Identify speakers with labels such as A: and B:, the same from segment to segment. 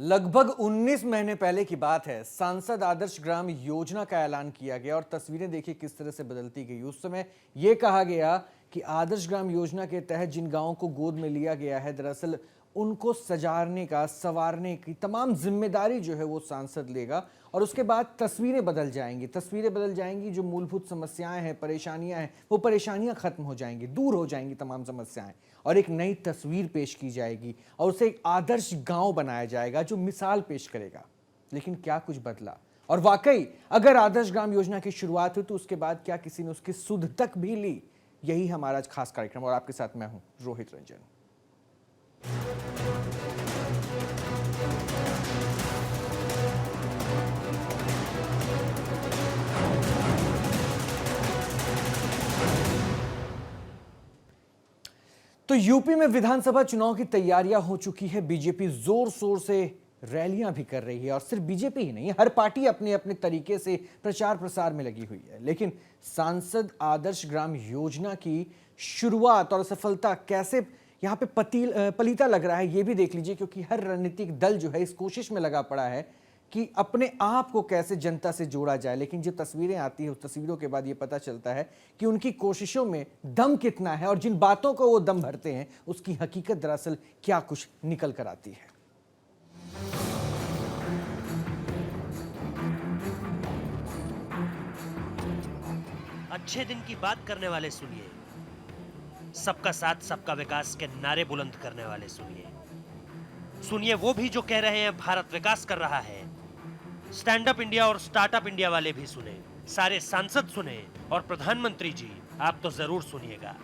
A: लगभग 19 महीने पहले की बात है। सांसद आदर्श ग्राम योजना का ऐलान किया गया और तस्वीरें देखिए किस तरह से बदलती गई। उस समय यह कहा गया कि आदर्श ग्राम योजना के तहत जिन गांवों को गोद में लिया गया है, दरअसल उनको सजारने का, संवारने की तमाम जिम्मेदारी जो है वो सांसद लेगा और उसके बाद तस्वीरें बदल जाएंगी। जो मूलभूत समस्याएं हैं, परेशानियां हैं, वो परेशानियां खत्म हो जाएंगी, दूर हो जाएंगी तमाम समस्याएं और एक नई तस्वीर पेश की जाएगी और उसे एक आदर्श गांव बनाया जाएगा जो मिसाल पेश करेगा। लेकिन क्या कुछ बदला? और वाकई अगर आदर्श ग्राम योजना की शुरुआत हुई तो उसके बाद क्या किसी ने उसकी सुध तक भी ली? यही हमारा आज खास कार्यक्रम और आपके साथ मैं हूं रोहित रंजन। तो यूपी में विधानसभा चुनाव की तैयारियां हो चुकी है। बीजेपी जोर शोर से रैलियां भी कर रही है और सिर्फ बीजेपी ही नहीं, हर पार्टी अपने अपने तरीके से प्रचार प्रसार में लगी हुई है। लेकिन सांसद आदर्श ग्राम योजना की शुरुआत और सफलता कैसे यहां पे पलीता लग रहा है, यह भी देख लीजिए, क्योंकि हर राजनीतिक दल जो है इस कोशिश में लगा पड़ा है कि अपने आप को कैसे जनता से जोड़ा जाए। लेकिन जो तस्वीरें आती है उस तस्वीरों के बाद ये पता चलता है कि उनकी कोशिशों में दम कितना है और जिन बातों को वो दम भरते हैं उसकी हकीकत दरअसल क्या कुछ निकल कर आती है।
B: अच्छे दिन की बात करने वाले सुनिए, सबका साथ सबका विकास के नारे बुलंद करने वाले सुनिए वो भी जो कह रहे हैं भारत विकास कर रहा है। स्टैंड अप इंडिया और स्टार्टअप इंडिया वाले भी सुने, सारे सांसद सुने और प्रधानमंत्री जी आप तो जरूर सुनिएगा।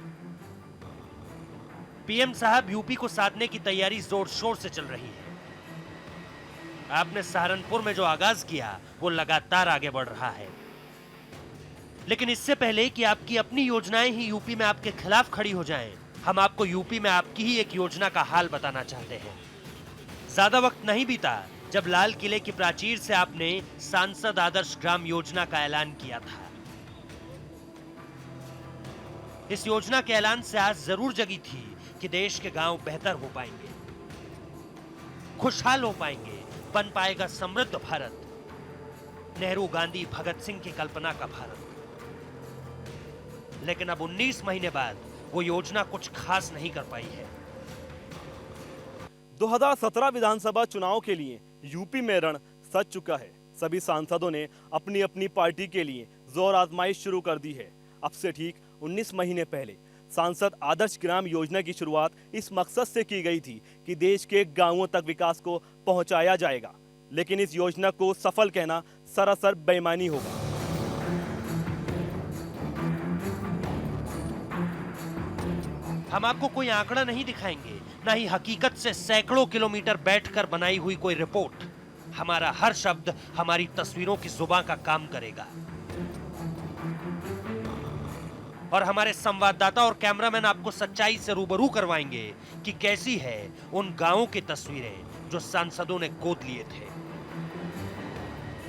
B: पीएम साहब यूपी को साधने की तैयारी जोर शोर से चल रही है। आपने सहारनपुर में जो आगाज किया वो लगातार आगे बढ़ रहा है। लेकिन इससे पहले कि आपकी अपनी योजनाएं ही यूपी में आपके खिलाफ खड़ी हो जाएं, हम आपको यूपी में आपकी ही एक योजना का हाल बताना चाहते हैं। ज्यादा वक्त नहीं बीता जब लाल किले की प्राचीर से आपने सांसद आदर्श ग्राम योजना का ऐलान किया था। इस योजना के ऐलान से आज जरूर जगी थी कि देश के गांव बेहतर हो पाएंगे, खुशहाल हो पाएंगे, बन पाएगा समृद्ध भारत, नेहरू गांधी भगत सिंह की कल्पना का भारत। लेकिन अब 19 महीने बाद वो योजना कुछ खास नहीं कर पाई है।
C: 2017 विधानसभा चुनाव के लिए यूपी में रण सज चुका है। सभी सांसदों ने अपनी अपनी पार्टी के लिए जोर आजमाइश शुरू कर दी है। अब से ठीक 19 महीने पहले सांसद आदर्श ग्राम योजना की शुरुआत इस मकसद से की गई थी कि देश के गांवों तक विकास को पहुंचाया जाएगा। लेकिन इस योजना को सफल कहना सरासर बेईमानी होगा।
B: हम आपको कोई आंकड़ा नहीं दिखाएंगे, ना ही हकीकत से सैकड़ों किलोमीटर बैठकर बनाई हुई कोई रिपोर्ट। हमारा हर शब्द हमारी तस्वीरों की जुबान का काम करेगा और हमारे संवाददाता और कैमरामैन आपको सच्चाई से रूबरू करवाएंगे कि कैसी है उन गांवों की तस्वीरें जो सांसदों ने गोद लिए थे।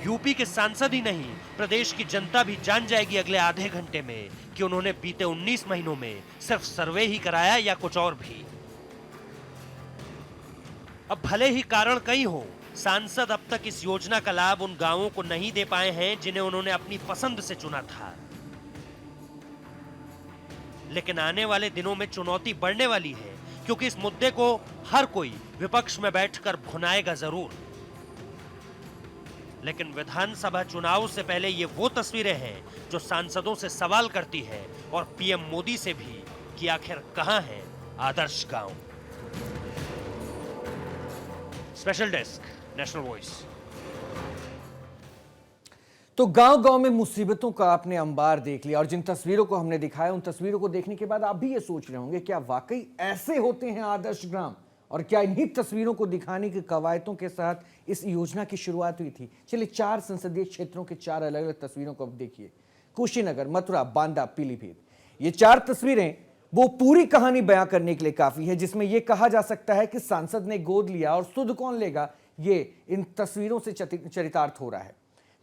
B: यूपी के सांसद ही नहीं, प्रदेश की जनता भी जान जाएगी अगले आधे घंटे में कि उन्होंने बीते 19 महीनों में सिर्फ सर्वे ही कराया या कुछ और भी। अब भले ही कारण कई हो, सांसद अब तक इस योजना का लाभ उन गांवों को नहीं दे पाए हैं जिन्हें उन्होंने अपनी पसंद से चुना था। लेकिन आने वाले दिनों में चुनौती बढ़ने वाली है, क्योंकि इस मुद्दे को हर कोई विपक्ष में बैठकर भुनाएगा जरूर। लेकिन विधानसभा चुनाव से पहले ये वो तस्वीरें हैं जो सांसदों से सवाल करती है और पीएम मोदी से भी कि आखिर कहां है आदर्श गांव। Special desk, national voice.
A: तो गांव गांव में मुसीबतों का आपने अंबार देख लिया और जिन तस्वीरों को हमने दिखाया, उन तस्वीरों को देखने के बाद आप भी ये सोच रहे होंगे क्या वाकई ऐसे होते हैं आदर्श ग्राम, और क्या इन्हीं तस्वीरों को दिखाने की कवायदों के साथ इस योजना की शुरुआत हुई थी। चलिए 4 संसदीय क्षेत्रों के 4 अलग अलग तस्वीरों को अब देखिए। कुशीनगर, मथुरा, बांदा, पीलीभीत, ये 4 तस्वीरें वो पूरी कहानी बयां करने के लिए काफी है, जिसमें यह कहा जा सकता है कि सांसद ने गोद लिया और सुध कौन लेगा, ये इन तस्वीरों से चरितार्थ हो रहा है।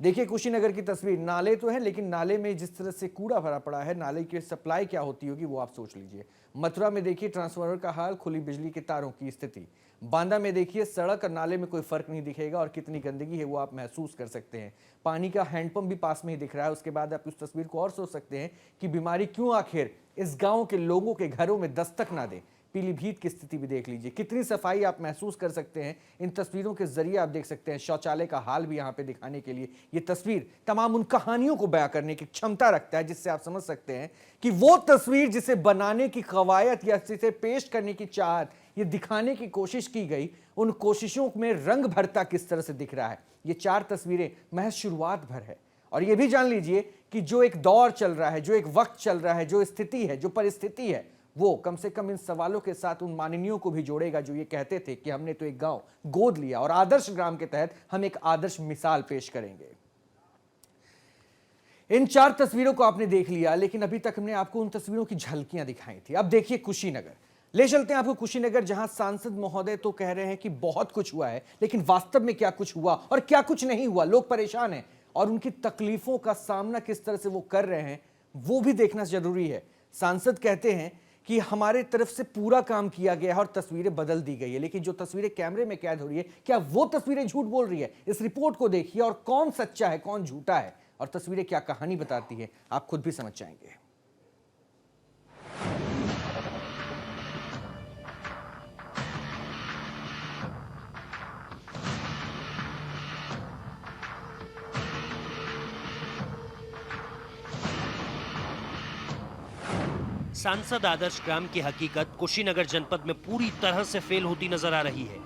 A: देखिए कुशीनगर की तस्वीर, नाले तो है लेकिन नाले में जिस तरह से कूड़ा भरा पड़ा है, नाले की सप्लाई क्या होती होगी वो आप सोच लीजिए। मथुरा में देखिए ट्रांसफार्मर का हाल, खुली बिजली के तारों की स्थिति। बांदा में देखिए सड़क और नाले में कोई फर्क नहीं दिखेगा और कितनी गंदगी है वो आप महसूस कर सकते हैं। पानी का हैंडपंप भी पास में ही दिख रहा है। उसके बाद आप उस तस्वीर को और सोच सकते हैं कि बीमारी क्यों आखिर इस गांव के लोगों के घरों में दस्तक ना दे। पीलीभीत की स्थिति भी देख लीजिए, कितनी सफाई आप महसूस कर सकते हैं। इन तस्वीरों के जरिए आप देख सकते हैं शौचालय का हाल भी यहाँ पे दिखाने के लिए ये तस्वीर तमाम उन कहानियों को बयां करने की क्षमता रखता है जिससे आप समझ सकते हैं कि वो तस्वीर जिसे बनाने की कवायद या जिसे पेश करने की चाहत, ये दिखाने की कोशिश की गई, उन कोशिशों में रंग भरता किस तरह से दिख रहा है। ये 4 तस्वीरें महज शुरुआत भर है। और ये भी जान लीजिए कि जो एक दौर चल रहा है, जो एक वक्त चल रहा है, जो स्थिति है, जो परिस्थिति है, वो कम से कम इन सवालों के साथ उन माननीयों को भी जोड़ेगा जो ये कहते थे कि हमने तो एक गांव गोद लिया और आदर्श ग्राम के तहत हम एक आदर्श मिसाल पेश करेंगे। इन 4 तस्वीरों को आपने देख लिया, लेकिन अभी तक हमने आपको उन तस्वीरों की झलकियां दिखाई थी। अब देखिए कुशीनगर, ले चलते हैं आपको कुशीनगर, जहां सांसद महोदय तो कह रहे हैं कि बहुत कुछ हुआ है, लेकिन वास्तव में क्या कुछ हुआ और क्या कुछ नहीं हुआ, लोग परेशान हैं और उनकी तकलीफों का सामना किस तरह से वो कर रहे हैं वो भी देखना जरूरी है। सांसद कहते हैं कि हमारे तरफ से पूरा काम किया गया है और तस्वीरें बदल दी गई है, लेकिन जो तस्वीरें कैमरे में कैद हो रही है, क्या वो तस्वीरें झूठ बोल रही है? इस रिपोर्ट को देखिए और कौन सच्चा है कौन झूठा है और तस्वीरें क्या कहानी बताती है, आप खुद भी समझ जाएंगे।
B: सांसद आदर्श ग्राम की हकीकत कुशीनगर जनपद में पूरी तरह से फेल होती नजर आ रही है।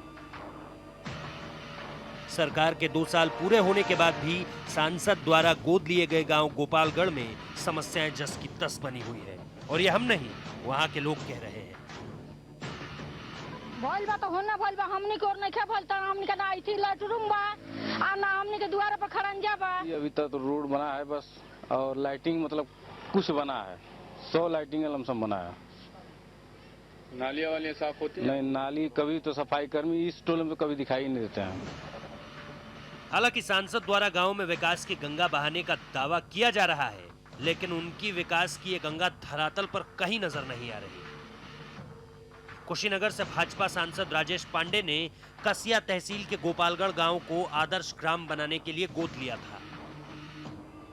B: सरकार के 2 साल पूरे होने के बाद भी सांसद द्वारा गोद लिए गए गांव गोपालगढ़ में समस्याएं जस की तस बनी हुई है और ये हम नहीं, वहां के लोग कह रहे हैं।
D: भइल बा तो होना भइल बा, हमनी को नहीं क्या भइल, हमनी का ना आई थी लाइटरूम बा आ ना हमनी के द्वार पर खड़ंजा बा।
E: अभी तक तो रोड बना है बस, और लाइटिंग मतलब कुछ बना है, 100 लाइटिंग लमसम बना है।
F: नालियाँ वालियाँ साफ होती हैं?
E: नहीं, नाली कभी तो सफाई कर्मी इस टोले में कभी दिखाई नहीं देते हैं।
B: हालांकि सांसद द्वारा गांव में विकास की गंगा बहाने का दावा किया जा रहा है, लेकिन उनकी विकास की ये गंगा धरातल पर कहीं नजर नहीं आ रही। कुशीनगर से भाजपा सांसद राजेश पांडे ने कसिया तहसील के गोपालगढ़ गांव को आदर्श ग्राम बनाने के लिए गोद लिया था,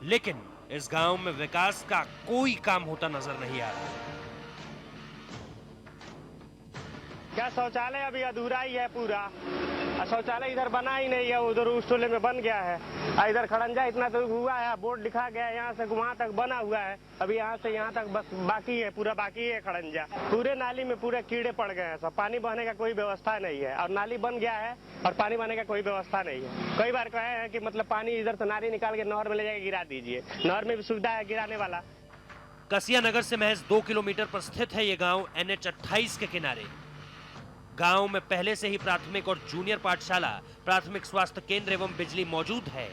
B: लेकिन इस गांव में विकास का कोई काम होता नजर नहीं आ रहा।
G: क्या शौचालय अभी अधूरा ही है पूरा, शौचालय इधर बना ही नहीं है, उधर उस टोले में बन गया है। इधर खड़ंजा इतना तो हुआ है, बोर्ड लिखा गया है, यहाँ से वहाँ तक बना हुआ है, अभी यहाँ से यहाँ तक बस बाकी है, पूरा बाकी है खड़ंजा। पूरे नाली में पूरे कीड़े पड़ गए हैं सब, पानी बहने का कोई व्यवस्था नहीं है और नाली बन गया है और पानी बहने का कोई व्यवस्था नहीं है। कई बार कहे हैं कि मतलब पानी इधर से नाली निकाल के नहर में ले जाके गिरा दीजिए, नहर में भी सुविधा है गिराने वाला।
B: कसिया नगर से महज 2 किलोमीटर पर स्थित है ये गांव NH 28 के किनारे। गांव में पहले से ही प्राथमिक और जूनियर पाठशाला, प्राथमिक स्वास्थ्य केंद्र एवं बिजली मौजूद है।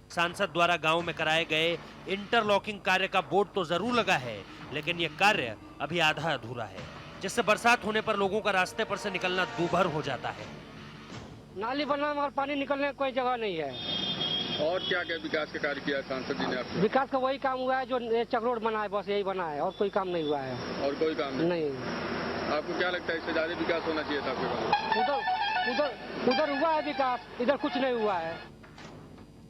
B: सांसद द्वारा गांव में कराए गए इंटरलॉकिंग कार्य का बोर्ड तो जरूर लगा है, लेकिन यह कार्य अभी आधा अधूरा है, जिससे बरसात होने पर लोगों का रास्ते पर से निकलना दूभर हो जाता है।
G: नाली बना मगर पानी निकलने की कोई जगह नहीं है।
F: और क्या क्या विकास का कार्य किया सांसद जी ने आपको?
G: विकास का वही काम हुआ है जो चक रोड बना है, बस यही बना है और कोई काम नहीं हुआ है।
F: और कोई काम
G: नहीं।
F: आपको क्या लगता है इससे ज्यादा विकास होना चाहिए था आपके गाँव?
G: उधर हुआ है विकास, इधर कुछ नहीं हुआ है।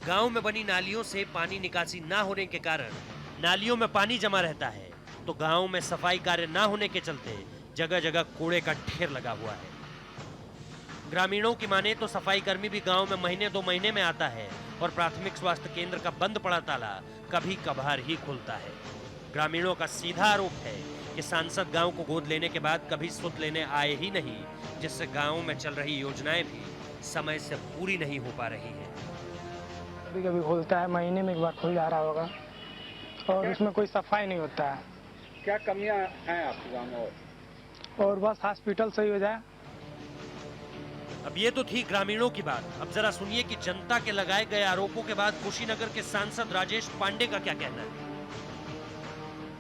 B: गांव में बनी नालियों से पानी निकासी ना होने के कारण नालियों में पानी जमा रहता है, तो गांव में सफाई कार्य ना होने के चलते जगह जगह कूड़े का ढेर लगा हुआ है। ग्रामीणों की माने तो सफाई कर्मी भी गांव में महीने 2 महीने में आता है और प्राथमिक स्वास्थ्य केंद्र का बंद पड़ा ताला कभी कभार ही खुलता है। ग्रामीणों का सीधा आरोप है कि सांसद गांव को गोद लेने के बाद कभी सुध लेने आए ही नहीं, जिससे गांव में चल रही योजनाएं भी समय से पूरी नहीं हो पा रही हैं।
H: कभी कभी खुलता है, महीने में एक बार खुल जा रहा होगा और उसमें कोई सफाई नहीं होता है।
F: क्या कमियां हैं आपके गाँव में?
H: और बस हॉस्पिटल सही हो जाए।
B: अब ये तो थी ग्रामीणों की बात, अब जरा सुनिए कि जनता के लगाए गए आरोपों के बाद कुशीनगर के सांसद राजेश पांडे का क्या कहना है।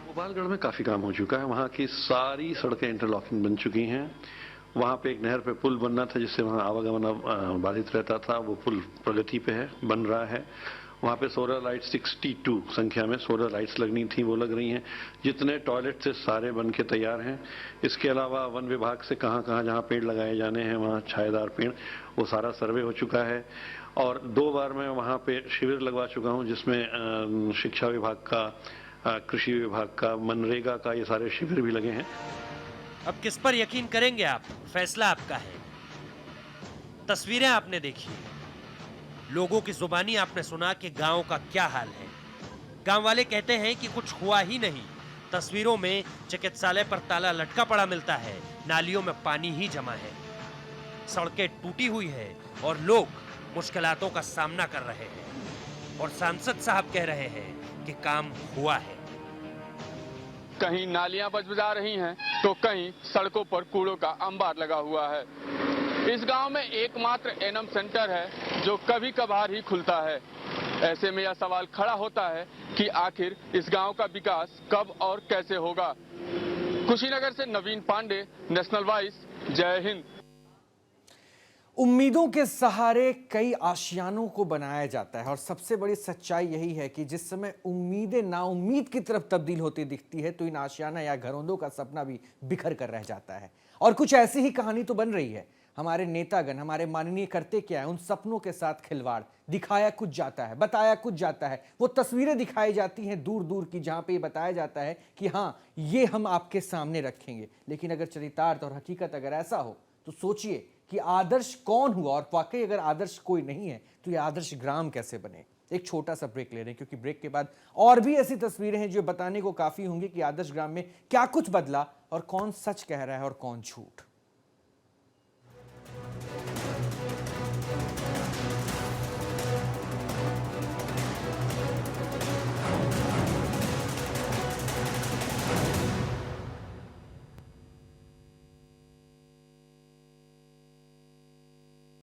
I: गोपालगढ़ में काफी काम हो चुका है, वहाँ की सारी सड़कें इंटरलॉकिंग बन चुकी हैं। वहाँ पे एक नहर पे पुल बनना था जिससे वहाँ आवागमन बाधित रहता था, वो पुल प्रगति पे है, बन रहा है। वहाँ पे सोलर लाइट 62 संख्या में सोलर लाइट्स लगनी थी, वो लग रही हैं। जितने टॉयलेट से सारे बन के तैयार हैं। इसके अलावा वन विभाग से कहाँ कहाँ जहाँ पेड़ लगाए जाने हैं वहाँ छायादार पेड़, वो सारा सर्वे हो चुका है। और 2 बार मैं वहाँ पे शिविर लगवा चुका हूँ, जिसमें शिक्षा विभाग का, कृषि विभाग का, मनरेगा का, ये सारे शिविर भी लगे हैं।
B: अब किस पर यकीन करेंगे आप? फैसला आपका है। तस्वीरें आपने देखी, लोगों की जुबानी आपने सुना कि गांव का क्या हाल है। गांव वाले कहते हैं कि कुछ हुआ ही नहीं। तस्वीरों में चिकित्सालय पर ताला लटका पड़ा मिलता है, नालियों में पानी ही जमा है, सड़कें टूटी हुई है और लोग मुश्किलातों का सामना कर रहे हैं। और सांसद साहब कह रहे हैं कि काम हुआ है।
E: कहीं नालियां बजबजा रही हैं तो कहीं सड़कों पर कूड़ों का अंबार लगा हुआ है। इस गांव में एकमात्र एनएम सेंटर है जो कभी कभार ही खुलता है। ऐसे में यह सवाल खड़ा होता है कि आखिर इस गांव का विकास कब और कैसे होगा। कुशीनगर से नवीन पांडे, नेशनल वॉइस, जय हिंद।
A: उम्मीदों के सहारे कई आशियानों को बनाया जाता है और सबसे बड़ी सच्चाई यही है कि जिस समय उम्मीदें नाउम्मीद की तरफ तब्दील होती दिखती है तो इन आशियाना या घरौंदों का सपना भी बिखर कर रह जाता है। और कुछ ऐसी ही कहानी तो बन रही है। हमारे नेतागण, हमारे माननीय करते क्या है, उन सपनों के साथ खिलवाड़। दिखाया कुछ जाता है, बताया कुछ जाता है। वो तस्वीरें दिखाई जाती हैं दूर दूर की, जहां पे ये बताया जाता है कि हाँ, ये हम आपके सामने रखेंगे। लेकिन अगर चरितार्थ और हकीकत अगर ऐसा हो तो सोचिए कि आदर्श कौन हुआ, और वाकई अगर आदर्श कोई नहीं है तो ये आदर्श ग्राम कैसे बने। एक छोटा सा ब्रेक ले रहे हैं, क्योंकि ब्रेक के बाद और भी ऐसी तस्वीरें हैं जो बताने को काफी होंगी कि आदर्श ग्राम में क्या कुछ बदला और कौन सच कह रहा है और कौन झूठ।